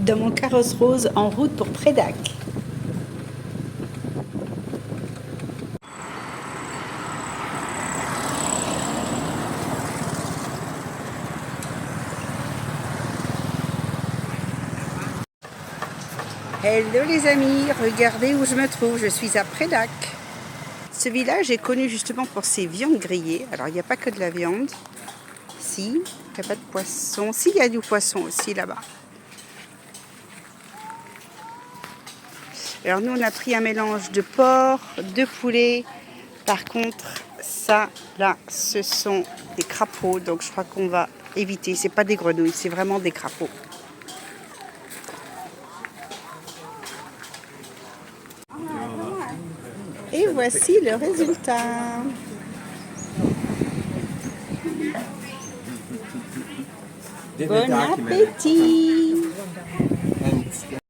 dans mon carrosse rose en route pour Preah Dakh. Hello les amis, regardez où je me trouve, je suis à Preah Dakh. Ce village est connu justement pour ses viandes grillées. Alors il n'y a pas que de la viande, si, il n'y a pas de poisson, si, il y a du poisson aussi là-bas. Alors nous on a pris un mélange de porc, de poulet. Par contre ça là ce sont des crapauds, donc je crois qu'on va éviter. C'est pas des grenouilles, c'est vraiment des crapauds. Et voici le résultat. Bon appétit!